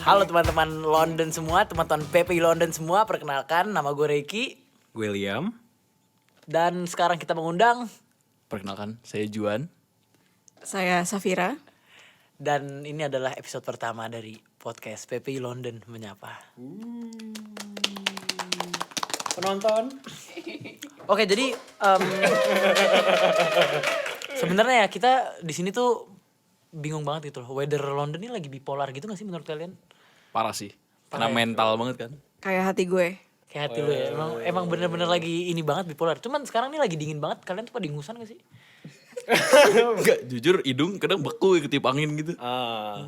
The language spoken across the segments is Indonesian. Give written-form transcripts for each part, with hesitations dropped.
Halo teman-teman London semua, teman-teman PPI London semua. Perkenalkan, nama gue Reiki. William. Dan sekarang kita mengundang. Perkenalkan, saya Juan. Saya Safira. Dan ini adalah episode pertama dari podcast PPI London Menyapa. Penonton. Oke, jadi sebenarnya ya kita di sini tuh bingung banget gitu loh. Weather London ini lagi bipolar gitu gak sih menurut kalian? Parah sih, kena mental banget kan. Kayak hati gue. Kayak hati lu ya, emang bener-bener lagi ini banget bipolar. Cuman sekarang ini lagi dingin banget, kalian tuh pada ingusan gak sih? Enggak, jujur hidung kadang beku ketip angin gitu.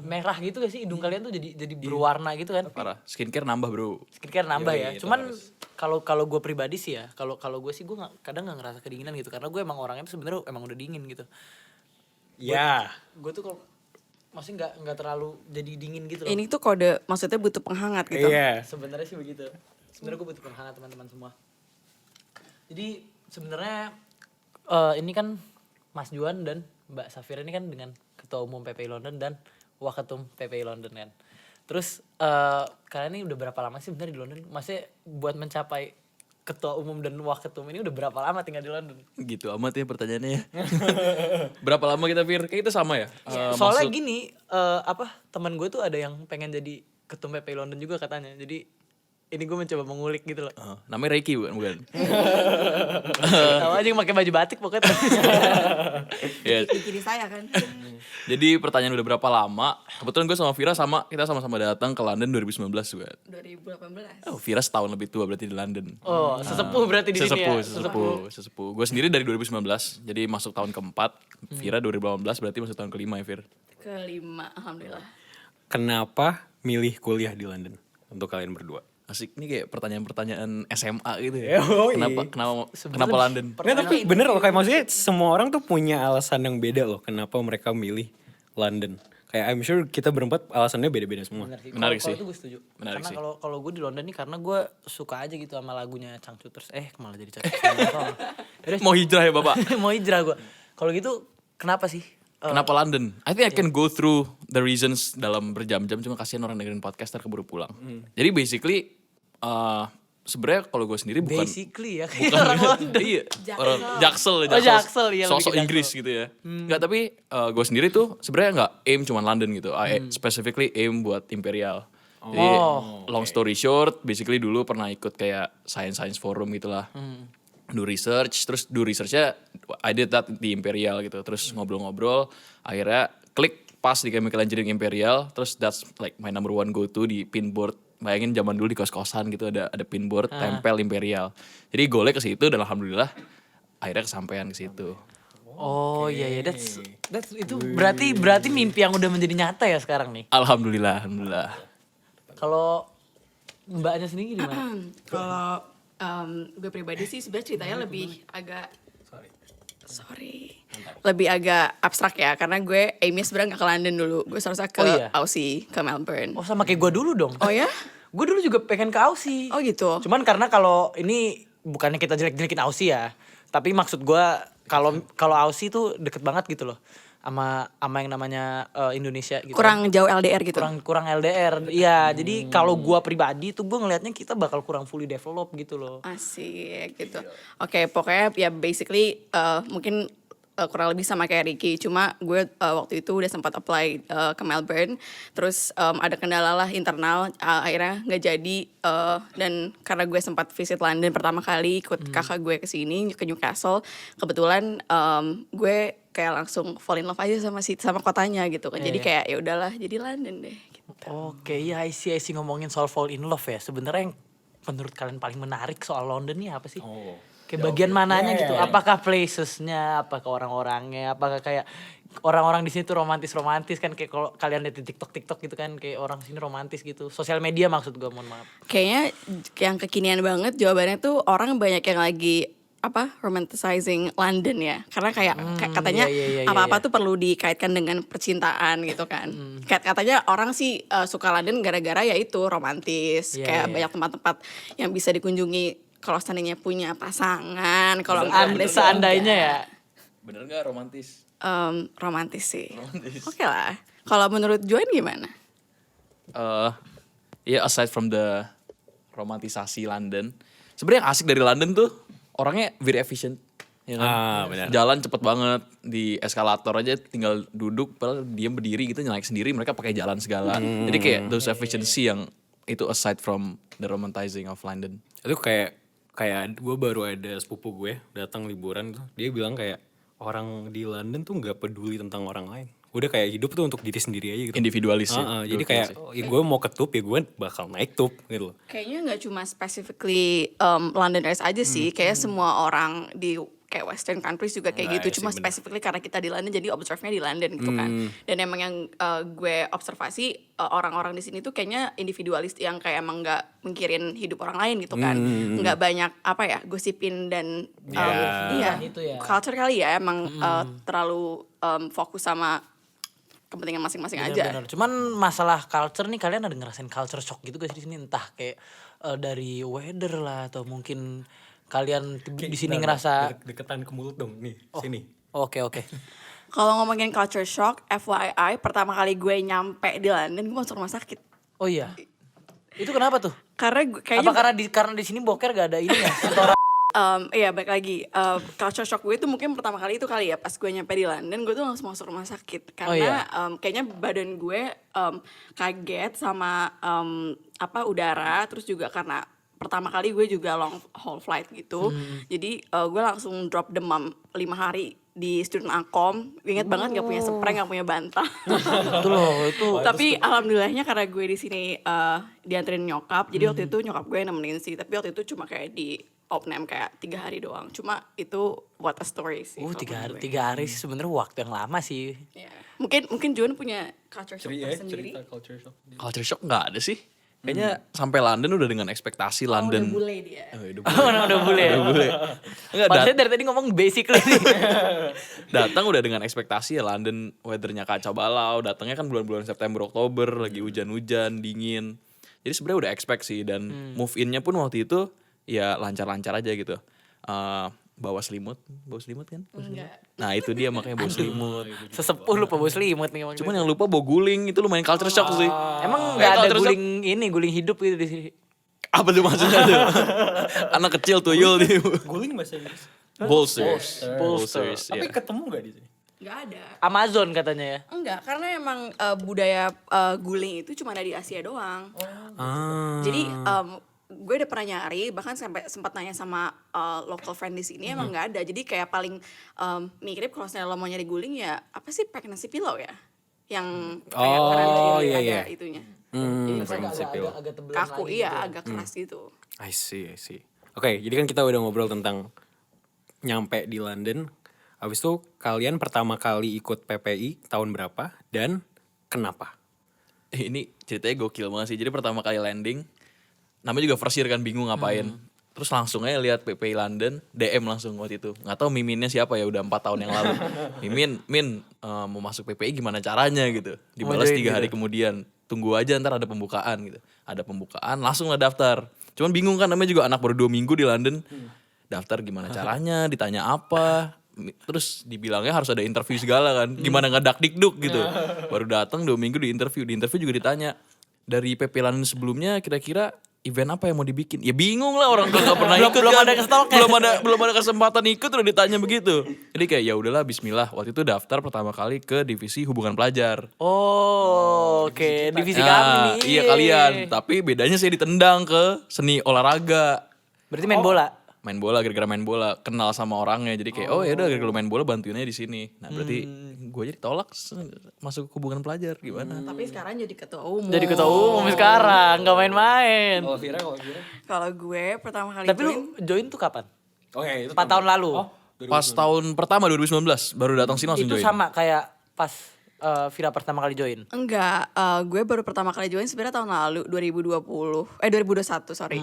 Merah gitu gak sih hidung kalian tuh jadi berwarna gitu kan? Parah, skincare nambah bro. Skincare nambah ya. Itu Cuman harus. kalau gue pribadi sih ya, kalau gue sih gue kadang nggak ngerasa kedinginan gitu karena gue emang orangnya tuh sebenarnya emang udah dingin gitu. Ya. Gue tuh kalau masih nggak terlalu jadi dingin gitu loh. Ini tuh kode maksudnya butuh penghangat gitu. Iya. Sebenarnya sih begitu. Sebenarnya gue butuh penghangat teman-teman semua. Jadi sebenarnya ini kan Mas Juan dan Mbak Safira ini kan dengan Ketua Umum PPI London dan Waketum PPI London kan. Terus kalian ini udah berapa lama sih sebenarnya di London? Maksudnya buat mencapai Ketua Umum dan Waketum ini udah berapa lama tinggal di London? Gitu amat ya pertanyaannya ya. Berapa lama kita Fir? Kayak kita sama ya? Soalnya maksud- gini, teman gue tuh ada yang pengen jadi Ketum PPI London juga katanya. Jadi ini gue mencoba mengulik gitu loh. namanya Reiki bukan? Tahu aja yang pakai baju batik pokoknya. Ya. Di kiri saya kan. Jadi pertanyaan udah berapa lama? Kebetulan gue sama Vira kita sama-sama datang ke London 2019 juga. 2018. Oh, Vira setahun lebih tua berarti di London. Oh, sesepuh berarti di sini ya. Sesepuh. Gue sendiri dari 2019, jadi masuk tahun keempat. Vira 2018 berarti masuk tahun kelima ya Vir. Kelima, alhamdulillah. Kenapa milih kuliah di London untuk kalian berdua? Asik, ini kayak pertanyaan-pertanyaan SMA gitu ya. Yoi. Kenapa London? Nggak, tapi bener loh, kayak maksudnya semua orang tuh punya alasan yang beda loh kenapa mereka milih London. Kayak I'm sure kita berempat alasannya beda-beda semua. Menarik sih. Kalau itu gue setuju. Menarik Karena sih. kalau gue di London nih karena gue suka aja gitu sama lagunya Changcuters. Malah jadi Changcuters. Mau hijrah ya Bapak? Mau hijrah gue. Kalau gitu kenapa sih? Kenapa London? I think I can go through the reasons dalam berjam-jam, cuma kasihan orang dengerin podcast ntar keburu pulang. Jadi basically sebenarnya kalau gue sendiri bukan Basically ya kayak orang London. iya, orang Jaksel. Oh, Jaksel, iya, lebih Sosok ke Inggris Jaksel. gitu ya. Enggak, tapi gue sendiri tuh sebenarnya nggak aim cuman London gitu. I specifically aim buat Imperial. Jadi long story short, basically dulu pernah ikut kayak science forum gitulah. Do researchnya I did that di Imperial gitu. Terus ngobrol-ngobrol, akhirnya klik pas di Chemical Engineering Imperial. Terus that's like my number one go to di pinboard. Bayangin zaman dulu di kos-kosan gitu ada pinboard tempel Imperial. Jadi golnya ke situ dan alhamdulillah akhirnya kesampaian ke situ. Oh iya that's itu berarti mimpi yang udah menjadi nyata ya sekarang nih. Alhamdulillah. Kalau mbaknya sendiri gimana? Kalau gue pribadi sih sebenarnya ceritanya lebih agak lebih agak abstrak ya, karena gue aimnya sebenarnya nggak ke London dulu, gue seharusnya ke Oh iya? Aussie, ke Melbourne. Oh sama kayak gue dulu dong. Oh ya? Gue dulu juga pengen ke Aussie. Oh gitu. Cuman karena kalau ini bukannya kita jelek-jelekin Aussie ya, tapi maksud gue kalau Aussie tuh deket banget gitu loh sama yang namanya Indonesia gitu. Kurang jauh LDR gitu. Kurang LDR. Iya, jadi kalau gue pribadi tuh gue ngelihatnya kita bakal kurang fully develop gitu loh. Asik gitu. Oke, pokoknya ya basically mungkin kurang lebih sama kayak Ricky. Cuma gue waktu itu udah sempat apply ke Melbourne. Terus ada kendala lah internal, akhirnya nggak jadi. Dan karena gue sempat visit London pertama kali, ikut kakak gue ke sini ke Newcastle. Kebetulan gue kayak langsung fall in love aja sama kotanya gitu kan. Jadi kayak ya udahlah, jadi London deh. Gitu. Oke, ya I see ngomongin soal fall in love ya. Sebenarnya yang menurut kalian paling menarik soal London nih apa sih? Kayak bagian mananya gitu? Apakah placesnya, apakah orang-orangnya, apakah kayak orang-orang di sini tuh romantis kan, kayak kalau kalian lihat di TikTok gitu kan, kayak orang sini romantis gitu. Sosial media maksud gue, mohon maaf. Kayaknya yang kekinian banget jawabannya tuh orang banyak yang lagi romanticizing London ya, karena kayak katanya apa-apa tuh perlu dikaitkan dengan percintaan gitu kan. Katanya orang sih suka London gara-gara ya itu romantis, kayak banyak tempat-tempat yang bisa dikunjungi kalau seandainya punya pasangan, kalau seandainya ya. Bener nggak romantis? Romantis sih. Oke lah. Kalau menurut Juan gimana? ya aside from the romantisasi London, sebenarnya yang asik dari London tuh orangnya very efficient. Ya kan? Benar. Jalan cepet banget, di eskalator aja tinggal duduk, padahal diam berdiri gitu naik sendiri, mereka pakai jalan segala. Jadi kayak those efficiency yang itu aside from the romanticizing of London. Itu kayak gue baru ada sepupu gue datang liburan tuh, dia bilang kayak orang di London tuh nggak peduli tentang orang lain, udah kayak hidup tuh untuk diri sendiri aja gitu. Individualis sih. Jadi Gokil kayak sih. ya gue mau ke tube ya gue bakal naik tube gitu loh. Kayaknya nggak cuma specifically Londoners aja sih, kayak semua orang di kayak Western countries juga kayak Nah, gitu. Cuma sih, bener. specifically karena kita di London, jadi observe-nya di London gitu kan. Dan emang yang gue observasi orang-orang di sini tuh kayaknya individualis yang kayak emang nggak mikirin hidup orang lain gitu kan. Nggak banyak apa ya gosipin dan iya Itu ya. culture kali ya emang terlalu fokus sama kepentingan masing-masing aja. Bener-bener. Cuman masalah culture nih, kalian ada ngerasain culture shock gitu gak sih di sini, entah kayak dari weather lah atau mungkin kalian di sini ngerasa deketan ke mulut dong nih sini. oke. Kalau ngomongin culture shock, FYI, pertama kali gue nyampe di London, gue masuk rumah sakit. Oh iya. Itu kenapa tuh? Karena kayaknya Apa karena di sini boker gak ada ini ya? Setoran. iya balik lagi culture shock gue itu mungkin pertama kali itu kali ya pas gue nyampe di London gue tuh langsung masuk rumah sakit karena kayaknya badan gue kaget sama udara, terus juga karena pertama kali gue juga long haul flight gitu, jadi gue langsung drop demam 5 hari di student accomm. Ingat banget gak punya spray, gak punya bantal. Itu loh, itu. Tapi alhamdulillahnya karena gue di sini dianterin nyokap, jadi waktu itu nyokap gue nemenin sih. Tapi waktu itu cuma kayak di opname kayak 3 hari doang. Cuma itu what a story sih. kalau 3 menurut gue. hari sih sebenarnya waktu yang lama sih. Iya. Mungkin Juan punya culture shock tersendiri. culture shock. Culture shock nggak ada sih. Kayaknya sampai London udah dengan ekspektasi London. Udah bule dia. Udah boleh ya. Enggak, Padahal dari tadi ngomong basically nih. datang udah dengan ekspektasi ya London weathernya kacau balau. Datangnya kan bulan-bulan September Oktober lagi hujan-hujan dingin. Jadi sebenarnya udah expect sih dan move innya pun waktu itu ya lancar-lancar aja gitu. Bawa selimut kan? Enggak. Nah itu dia makanya bawa selimut. Sesepuh lupa bawa selimut nih. Cuman yang lupa bawa guling itu lumayan culture shock sih. Emang Kayak gak ada culture shock. guling hidup gitu di sini. Apa tuh maksudnya tuh? Anak kecil tuyul di Guling bahasa Inggris. bolsters. Bolsters. Tapi Iya. ketemu gak di sini? Enggak ada. Amazon katanya ya. Enggak, karena emang budaya guling itu cuma ada di Asia doang. Jadi gue udah pernah nyari, bahkan sampai sempat nanya sama local friend di sini, emang nggak ada. Jadi kayak paling mirip kalau misalnya lo mau nyari guling ya apa sih, pregnancy pillow ya, yang kayak iya. ada itunya. Agak tebelan Kaku lagi iya, gitu ya. agak keras gitu. I see. Oke, jadi kan kita udah ngobrol tentang nyampe di London. Habis itu kalian pertama kali ikut PPI tahun berapa dan kenapa? Ini ceritanya gokil banget sih. Jadi pertama kali landing, namanya juga first year kan, bingung ngapain. Terus langsung aja lihat PPI London, DM langsung waktu itu. Nggak tahu miminnya siapa ya, udah 4 tahun yang lalu. Min mau masuk PPI gimana caranya gitu. Dibalas 3 hari kemudian. Tunggu aja ntar ada pembukaan gitu. Ada pembukaan, langsung lah daftar. Cuman bingung kan, namanya juga anak baru 2 minggu di London. Daftar gimana caranya, ditanya apa. Terus dibilangnya harus ada interview segala kan. Gimana nggak dakdikduk gitu. Baru datang 2 minggu di interview. Di interview juga ditanya, dari PP London sebelumnya kira-kira event apa yang mau dibikin? Ya bingung lah, orang gak pernah ikut belum kan. ada kestalknya. belum ada kesempatan ikut udah ditanya begitu. Jadi kayak ya udahlah bismillah. Waktu itu daftar pertama kali ke divisi hubungan pelajar. Oh, oke. Divisi kami nih. Iya kalian, tapi bedanya saya ditendang ke seni olahraga. Berarti main bola. Main bola, gara-gara main bola kenal sama orangnya, jadi kayak oh ya udah gara-gara lu main bola bantuinnya di sini. Nah berarti gue jadi tolak masuk ke hubungan pelajar gimana? Tapi sekarang jadi ketua umum. Jadi ketua umum sekarang, gak main-main. Kalau Vira? Kalau gue pertama kali Tapi lu join tuh kapan? Oh ya itu 4 tahun lalu. Pas tahun pertama 2019 baru datang sini langsung Itu join. sama kayak pas Vira pertama kali join. Enggak, gue baru pertama kali join sebenarnya tahun lalu 2021 sorry.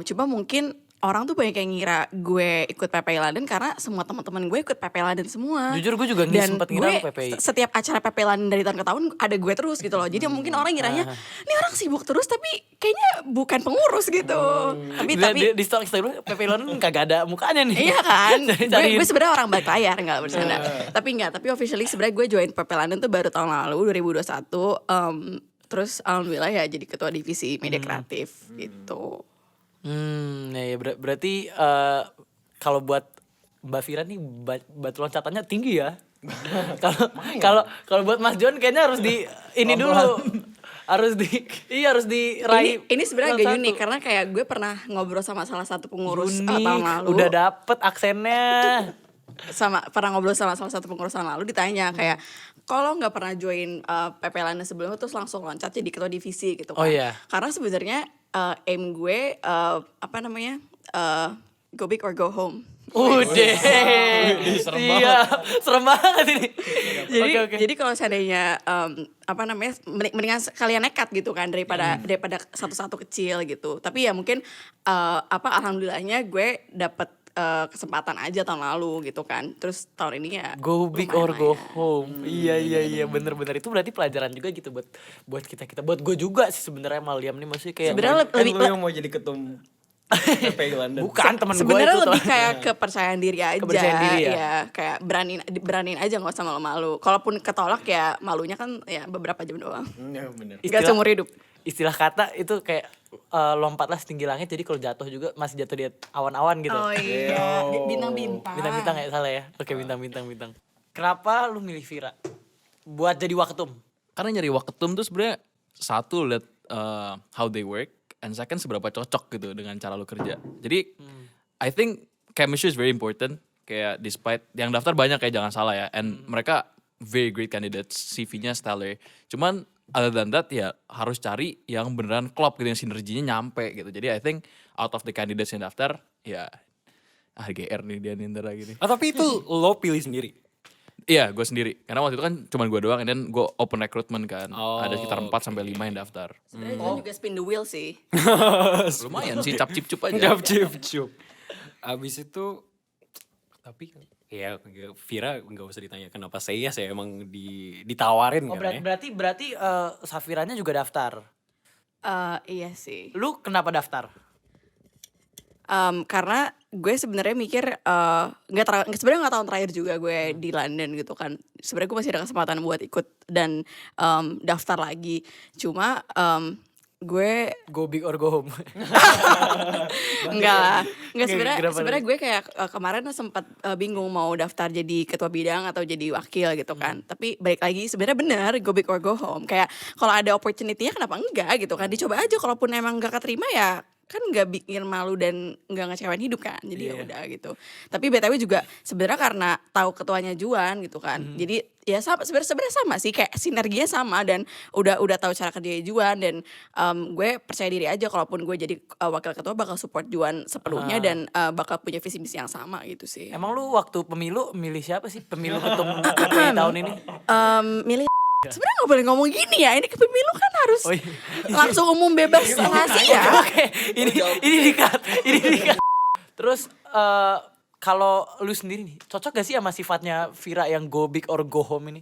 Cuma mungkin orang tuh banyak yang ngira gue ikut PPI London karena semua teman-teman gue ikut PPI London semua. Jujur gue juga Dan sempet ngira gue lu PPI. setiap acara PPI London dari tahun ke tahun ada gue terus gitu loh. Jadi mungkin orang ngiranya ini orang sibuk terus tapi kayaknya bukan pengurus gitu. Tapi di stok Instagram PPI London kagak ada mukanya nih. iya kan, Cari- gue sebenarnya orang balik layar nggak bercanda. Tapi officially sebenarnya gue join PPI London tuh baru tahun lalu 2021. terus alhamdulillah ya jadi ketua divisi media kreatif gitu. Ya, berarti kalau buat Mbak Vira nih batu loncatannya tinggi ya. Kalau buat Mas John kayaknya harus di ini dulu. harus diraih. Ini sebenarnya agak satu. unik karena kayak gue pernah ngobrol sama salah satu pengurus tahun Unik, lalu. udah dapet aksennya. Pernah ngobrol sama salah satu pengurus tahun lalu, ditanya kayak kalau nggak pernah join PP Lana sebelumnya terus langsung loncat jadi ketua divisi gitu kan. Oh, iya. Karena sebenarnya aim gue go big or go home. Udah. Serem banget ini. Jadi Oke. jadi kalau seandainya mendingan kalian nekat gitu kan daripada satu-satu kecil gitu. Tapi ya mungkin alhamdulillahnya gue dapet kesempatan aja tahun lalu gitu kan. Terus tahun ini ya Go big lumayan or lah go ya. home. Iya bener-bener itu berarti pelajaran juga gitu buat kita. Buat gue juga sih sebenarnya Maliam nih maksudnya kayak Sebenarnya Kan lu yang mau jadi ketum PPI London. bukan temen gue itu. Sebenarnya tuh. lebih kayak kepercayaan diri aja. Kepercayaan diri ya? Ya, kayak beraniin aja nggak usah malu-malu. Kalaupun ketolak ya malunya kan ya beberapa jam doang. Ya bener. Gak seumur hidup. Istilah kata itu kayak lompatlah setinggi langit jadi kalau jatuh juga masih jatuh di awan-awan gitu. Oh iya, bintang-bintang. Bintang-bintang ya salah ya. Oke, bintang-bintang. Kenapa lu milih Vira buat jadi waketum? Karena nyari waketum tuh sebenarnya satu lihat how they work, and second seberapa cocok gitu dengan cara lu kerja. Jadi I think chemistry is very important. Kayak despite yang daftar banyak kayak jangan salah ya, and mereka very great candidates, CV-nya stellar. Cuman other than that ya harus cari yang beneran klop gitu, yang sinerginya nyampe gitu. Jadi I think out of the candidates yang daftar ya GR nih dia ntar lagi nih. Tapi itu lo pilih sendiri. Iya, gue sendiri. Karena waktu itu kan cuma gue doang, and then gue open recruitment kan. Oh, ada sekitar 4-5 yang daftar. Sebenarnya John juga spin the wheel sih. Lumayan sih, cap-cip-cup aja. Cup. Abis itu tapi ya Vira nggak usah ditanya kenapa saya emang ditawarin Oh, kan ya. berarti Safiranya juga daftar. Iya sih. Lu kenapa daftar? Karena gue sebenarnya mikir sebenarnya nggak tahun terakhir juga gue di London gitu kan. Sebenarnya gue masih ada kesempatan buat ikut dan daftar lagi. Cuma gue Go big or go home. enggak lah. Enggak Kenapa sebenarnya gue kayak kemarin sempat bingung mau daftar jadi ketua bidang atau jadi wakil gitu kan. Tapi balik lagi sebenarnya benar go big or go home. Kayak kalau ada opportunity-nya kenapa enggak gitu kan. Dicoba aja, kalaupun emang enggak keterima ya kan nggak bikin malu dan nggak ngecewain hidup kan, jadi ya udah gitu. Tapi BTW juga sebenarnya karena tahu ketuanya Juan gitu kan, jadi ya sama, sebenarnya sama sih, kayak sinerginya sama dan udah tahu cara kerja Juan, dan gue percaya diri aja kalaupun gue jadi wakil ketua bakal support Juan sepenuhnya dan bakal punya visi misi yang sama gitu sih. Emang lu waktu pemilu milih siapa sih? Pemilu ketum PPI tahun ini? Milih sebenarnya nggak boleh ngomong gini ya, ini pemilu kan harus Oh, iya. langsung umum bebas rahasia. Oke, ini dikat. Terus kalau lu sendiri nih, cocok gak sih sama sifatnya Vira yang go big or go home ini?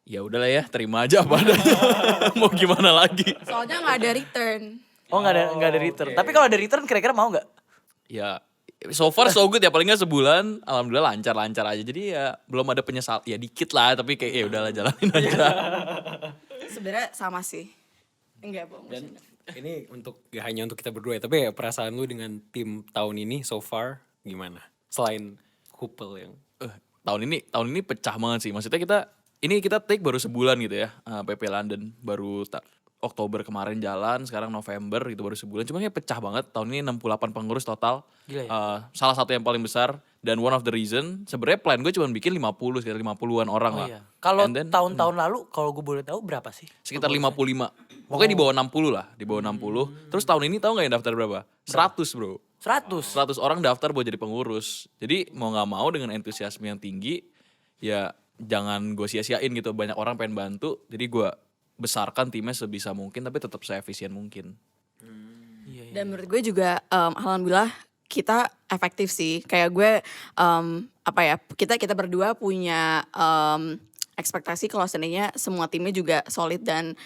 Ya udahlah ya, terima aja apa adanya. Mau gimana lagi? Soalnya nggak ada return. Oh, nggak ada return. Tapi kalau ada return kira-kira mau nggak? Ya so far so good ya, paling nggak sebulan alhamdulillah lancar aja. Jadi ya belum ada penyesal, ya dikit lah, tapi kayak ya udahlah jalanin aja. Sebenarnya sama sih. Enggak, bohong. Dan ini gak hanya untuk kita berdua ya, tapi ya perasaan lu dengan tim tahun ini so far gimana? Selain Hupel yang tahun ini pecah banget sih. Maksudnya kita take baru sebulan gitu ya. PP London baru Oktober kemarin jalan, sekarang November itu baru sebulan. Cuma kayak pecah banget. Tahun ini 68 pengurus total. Gila ya? Salah satu yang paling besar, dan one of the reason sebenarnya plan gue cuma bikin 50, sekitar 50-an orang Oh lah. iya. Kalau And then, tahun-tahun lalu, kalau gue boleh tahu berapa sih? sekitar 55. Pokoknya di bawah 60 lah, di bawah 60. Terus tahun ini tahu nggak yang daftar berapa? 100, bro. 100. 100 orang daftar buat jadi pengurus. Jadi mau nggak mau dengan entusiasme yang tinggi, ya jangan gue sia-siain gitu. Banyak orang pengen bantu, jadi gue besarkan timnya sebisa mungkin, tapi tetap seefisien mungkin. Dan menurut gue juga alhamdulillah kita efektif sih. Kayak gue kita berdua punya ekspektasi kalau seandainya semua timnya juga solid dan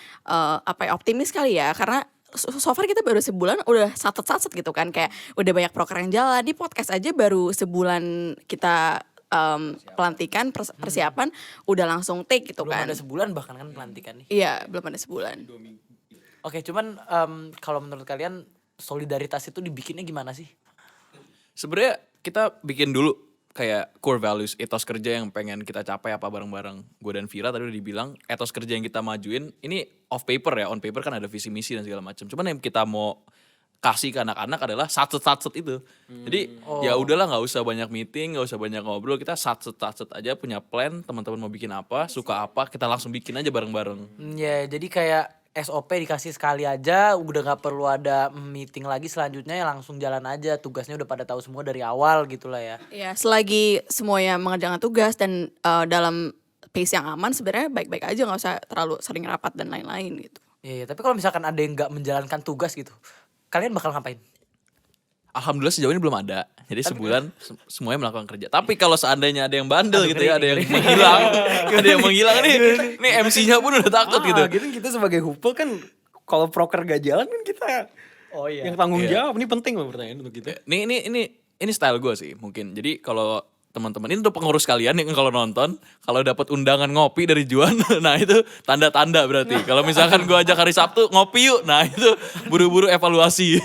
optimis kali ya, karena so far kita baru sebulan udah satet gitu kan, kayak udah banyak proker yang jalan. Di podcast aja baru sebulan kita pelantikan persiapan udah langsung take gitu Belum kan. ada sebulan bahkan kan pelantikan nih. Iya, belum ada sebulan. Oke, cuman kalau menurut kalian solidaritas itu dibikinnya gimana sih? Sebenarnya kita bikin dulu kayak core values, etos kerja yang pengen kita capai apa bareng-bareng. Gue dan Vira tadi udah dibilang etos kerja yang kita majuin ini off paper ya, on paper kan ada visi misi dan segala macam. Cuman yang kita mau kasih ke anak-anak adalah satset itu. Jadi ya udahlah nggak usah banyak meeting, nggak usah banyak ngobrol, kita satset aja punya plan, teman-teman mau bikin apa, suka apa, kita langsung bikin aja bareng-bareng. Ya, jadi kayak SOP dikasih sekali aja, udah nggak perlu ada meeting lagi selanjutnya ya langsung jalan aja, tugasnya udah pada tahu semua dari awal gitulah ya. Ya, selagi semuanya mengerjakan tugas dan dalam pace yang aman sebenarnya baik-baik aja, nggak usah terlalu sering rapat dan lain-lain gitu. Iya, tapi kalau misalkan ada yang nggak menjalankan tugas gitu, kalian bakal ngapain? Alhamdulillah sejauh ini belum ada. Jadi sebulan semuanya melakukan kerja. Tapi kalau seandainya ada yang bandel gitu ya, ada yang menghilang, ada yang menghilang nih MC-nya pun udah takut gitu. Gitu kita sebagai hupel kan kalau proker gak jalan kan kita Oh iya. yang tanggung jawab. Ini penting loh pertanyaan untuk kita. Ini style gue sih mungkin. Jadi kalau teman-teman ini untuk pengurus kalian yang kalau nonton, kalau dapat undangan ngopi dari Juan, nah itu tanda-tanda berarti. Kalau misalkan gue ajak hari Sabtu ngopi yuk, nah itu buru-buru evaluasi.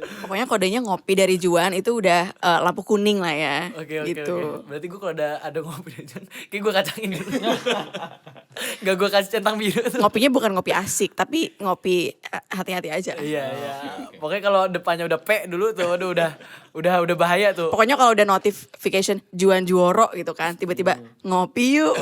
Pokoknya kodenya ngopi dari Juan itu udah lampu kuning lah ya. Oke. gitu. Berarti gue kalau ada ngopi aja, kayak gue kacangin dulu. Gak gue kasih centang biru tuh. Ngopinya bukan ngopi asik, tapi ngopi hati-hati aja. Iya. Pokoknya kalau depannya udah P dulu tuh, aduh udah bahaya tuh. Pokoknya kalau udah notification Juan Juoro gitu kan, tiba-tiba ngopi yuk.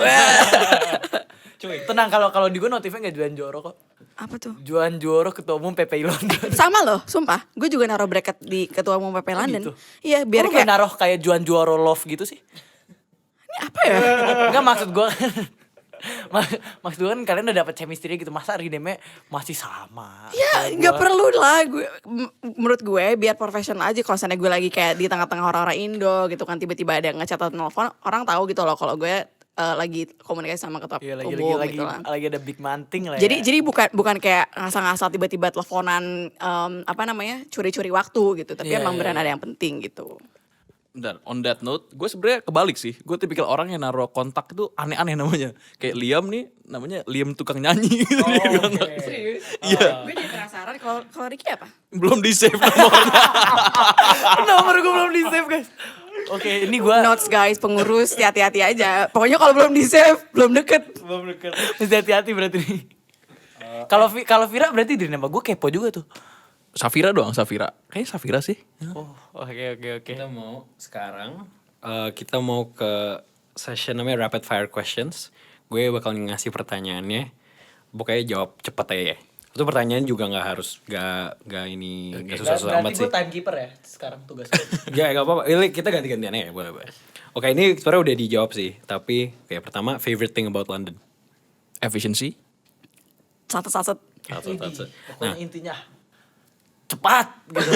Tenang, kalau di gue notifnya nggak Juan Joro kok. Apa tuh? Juan Joro Ketua Umum PPI London. Sama loh, sumpah. Gue juga naruh bracket di Ketua Umum PP London. gitu? Iya, biar Kok lu kayak nggak naruh kayak Juan Joro Love gitu sih? ini apa ya? Enggak, maksud gue maksud gue kan kalian udah dapet chemistry gitu, masa rename masih sama? Ya, nggak perlu lah. Menurut gue biar profesional aja. Kalau misalnya gue lagi kayak di tengah-tengah orang-orang Indo gitu kan, tiba-tiba ada yang ngecatat telepon, orang tahu gitu loh kalau gue lagi komunikasi sama ketua Iya, umum gitu lah. lagi ada big manting lah ya. Jadi bukan kayak ngasal-ngasal tiba-tiba teleponan apa namanya curi-curi waktu gitu, tapi Iya, emang iya, beneran ada yang penting gitu. Dan on that note, gue sebenarnya kebalik sih. Gue tipikal orang yang naruh kontak itu aneh-aneh namanya. Kayak Liam nih, namanya Liam tukang nyanyi. Serius? Iya. Gue jadi penasaran kalau Ricky apa? Belum di save nomornya. Nomor gue belum di save guys. Oke, ini gue Notes guys, pengurus hati-hati aja. Pokoknya kalau belum di save, belum deket. belum deket. Mesti hati-hati berarti nih. Kalau Vira berarti dari nama gue kepo juga tuh. Safira doang, Safira. Kayaknya Safira sih. Oh, oke. Kita mau sekarang kita mau ke session namanya rapid fire questions. Gue bakal ngasih pertanyaannya. Pokoknya jawab cepet aja ya. Itu pertanyaan juga nggak harus nggak susah-susah amat Berarti sih. gue timekeeper ya sekarang tugas gue. Gak apa-apa. Ini kita ganti-gantian ya, boleh. Oke, ini sebenarnya udah dijawab sih. Tapi kayak pertama, favorite thing about London. Efficiency. Saset-saset. Pokoknya intinya cepat gitu.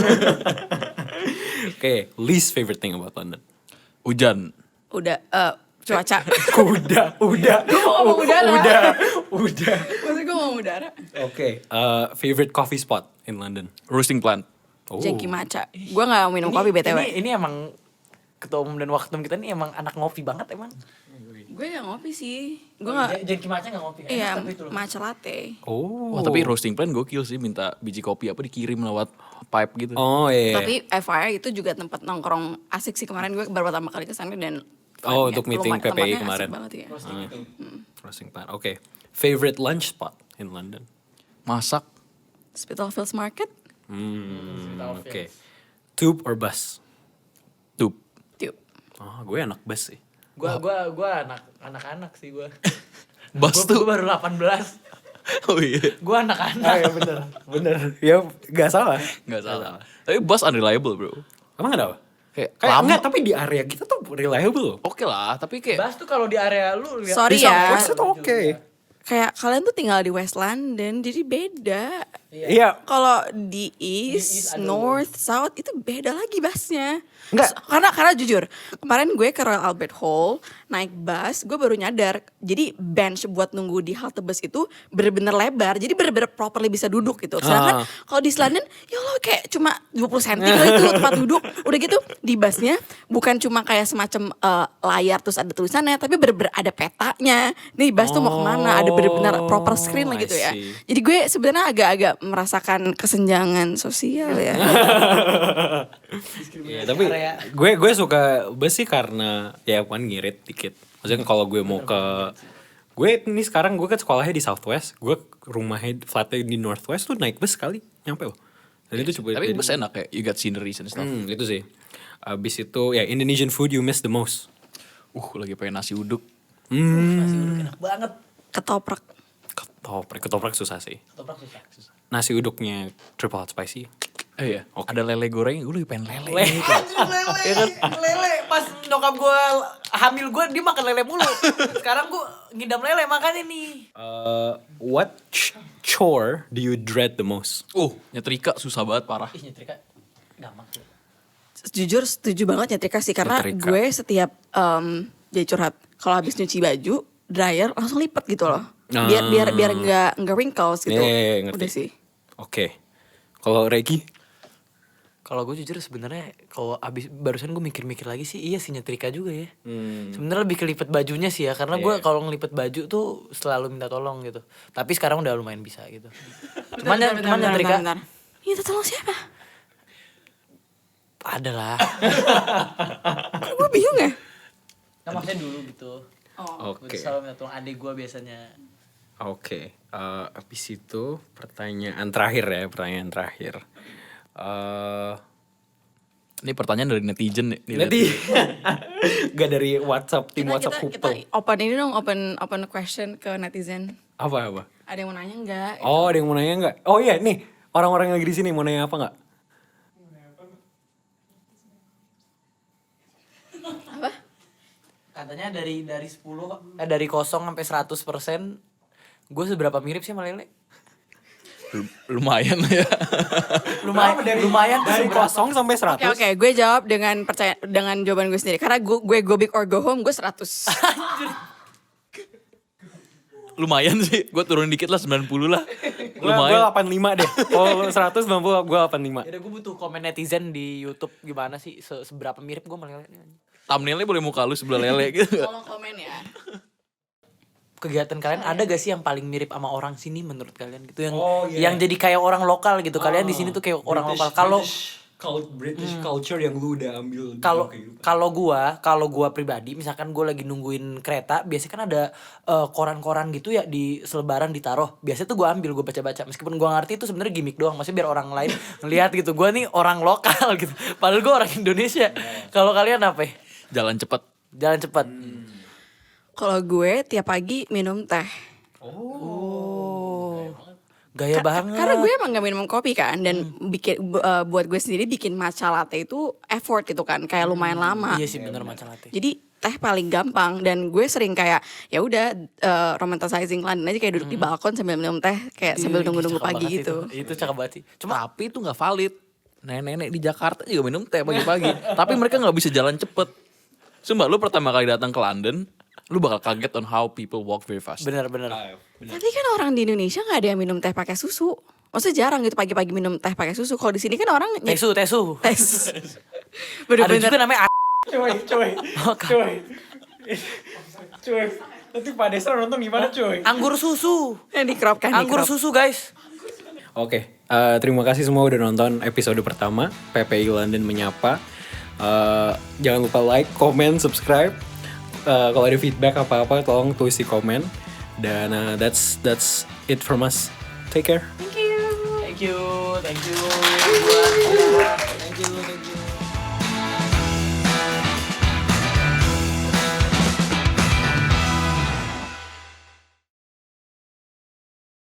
Oke, least favorite thing about London. Hujan. Udah cuaca. udah. Gue mau ngomong udara. Udah. Maksudnya gue ngomong udara. Oke, favorite coffee spot in London. Roasting plant. Oh. Jengki Maca. Gue gak minum kopi BTW. Ini emang ketua umum dan waktum kita nih emang anak ngopi banget emang. Gue gak ngopi sih. Gue gak. Jadi Maca gak ngopi. Iya, Enak tapi itu loh. matcha latte. Oh. Wah tapi roasting plant gokil sih. Minta biji kopi apa dikirim lewat pipe gitu. Oh iya. Tapi FYI itu juga tempat nongkrong asik sih. Kemarin gue pertama kali kesana dan Oh, vibe-nya untuk meeting lumayan- PPI tempatnya kemarin. asik banget ya. Roasting pan. Oke. Favorite lunch spot in London. Masak. Spitalfields Market. Oke. Tube or bus? Tuh. Tiup. Oh, gue anak bus sih. Gua anak-anak sih gua. Bus Gua tuh. baru 18. Oh iya. Gua anak-anak. ya bener. Ya gak salah. Gak salah. Tapi bus unreliable bro. Emang kenapa? Kayak Kayak lama. enggak, tapi di area kita tuh reliable loh. Oke lah. Tapi kayak. Bas tuh kalau di area lu lihat Sorry Di ya. Southwest itu oke. Kayak kalian tuh tinggal di West London, jadi beda. Iya. Kalau di East East, ada North, South itu beda lagi busnya. Enggak. Karena jujur, kemarin gue ke Royal Albert Hall naik bus, gue baru nyadar. Jadi bench buat nunggu di halte bus itu bener-bener lebar, jadi bener-bener properly bisa duduk gitu. Sedangkan kalau di East London, ya Allah kayak cuma 20 cm kali itu tempat duduk. Udah gitu di busnya bukan cuma kayak semacam layar terus ada tulisannya, tapi bener-bener ada petanya. Nih bus tuh mau kemana? Ada bener-bener proper screen lah I gitu ya. see. Jadi gue sebenarnya agak-agak merasakan kesenjangan sosial ya. Ya, tapi gue suka bus sih karena ya kan ngirit dikit. Maksudnya kalau gue mau ke ini sekarang gue kan sekolahnya di Southwest, gue rumahnya flatnya di Northwest tuh naik bus sekali nyampe loh. Dan itu coba Tapi bus enak kayak you got sceneries and stuff. itu sih. Abis itu ya Indonesian food you miss the most. Lagi pengen nasi uduk. Nasi uduk enak banget. Ketoprak. Ketoprak susah sih. Ketoprak susah. Nasi uduknya triple hot spicy. Iya. Ada lele goreng, gue lagi pengen lele. Lele pas nyokap gue hamil gue dia makan lele mulu. Sekarang gue ngidam lele makanya nih. What chore do you dread the most? Nyetrika susah banget parah. Ih nyetrika gampang sih. Jujur setuju banget nyetrika sih karena Nyetrika. gue setiap jadi curhat kalau habis nyuci baju dryer langsung lipet gitu loh. Biar nggak wrinkles gitu. Iya, ngerti. Udah sih. Oke. Kalau Regi? Kalau gue jujur sebenarnya kalau abis barusan gue mikir-mikir lagi sih iya sih nyetrika juga ya. Sebenarnya lebih kelipet bajunya sih ya karena gue kalau ngelipet baju tuh selalu minta tolong gitu. Tapi sekarang udah lumayan bisa gitu. Cuman nyetrika Minta tolong siapa? ada lah. Kok gue bingung ya? Nah maksudnya dulu gitu. Oke. Gue selalu minta tolong adik gue biasanya. Oke. Habis itu pertanyaan terakhir. Ini pertanyaan dari netizen nih. Nanti gak dari WhatsApp, tim WhatsApp kita Hupo. open ini dong, open question ke netizen. Apa? Ada yang mau nanya enggak? Oh, ada yang mau nanya nggak? Oh iya, nih orang-orang yang lagi di sini mau nanya apa nggak? Apa? Katanya dari 10 dari 0 sampai 100% gue seberapa mirip sih sama Lele? Lumayan ya. Lumayan Dari 0 sampai 100. Oke, gue jawab dengan jawaban gue sendiri. Karena gue go big or go home, gue 100. Lumayan sih. Gue turunin dikit lah 90 lah. Gue Lumayan. 85 deh. Kalau 190 gue 85. Ya gue butuh komen netizen di YouTube gimana sih seberapa mirip gue sama Lele. Thumbnailnya boleh muka lu sebelah lele gitu. Tolong komen ya. Kegiatan kalian ada gak sih yang paling mirip sama orang sini menurut kalian gitu yang Oh, iya. yang jadi kayak orang lokal gitu. Kalian di sini tuh kayak orang lokal. British culture yang lu udah ambil. Kalau gua pribadi misalkan gua lagi nungguin kereta biasanya kan ada koran-koran gitu ya di selebaran ditaruh. Biasanya tuh gua ambil, gua baca-baca meskipun gua ngerti itu sebenarnya gimmick doang, maksudnya biar orang lain ngelihat gitu. Gua nih orang lokal gitu. Padahal gua orang Indonesia. Kalau kalian apa? Jalan cepet. Jalan cepat. Kalau gue tiap pagi minum teh. Gaya banget. Karena gue emang gak minum kopi kan. Dan buat gue sendiri bikin matcha latte itu effort gitu kan. Kayak lumayan lama. Iya sih bener matcha latte. Jadi teh paling gampang. Dan gue sering kayak ya udah romanticizing London aja. Kayak duduk di balkon sambil minum teh. Kayak sambil nunggu-nunggu Cakep pagi banget gitu. Itu cakep banget sih. Cuma Tapi itu gak valid. Nenek-nenek di Jakarta juga minum teh pagi-pagi. Tapi mereka gak bisa jalan cepet. Sumpah lu pertama kali datang ke London, lu bakal kaget on how people walk very fast. bener-bener. Tapi kan orang di Indonesia gak ada yang minum teh pakai susu. Maksudnya jarang gitu pagi-pagi minum teh pakai susu. Kalau di sini kan orang Tesu. tes. Ada Bener-bener. juga namanya Cuy. Nanti Pak Desa nonton gimana cuy? anggur susu. Yang di-crop kan. Anggur susu guys. Oke, terima kasih semua udah nonton episode pertama PPI London Menyapa. Jangan lupa like, comment, subscribe. Kalau ada feedback apa-apa tolong tulis di komen. Dan that's it from us. Take care. Thank you.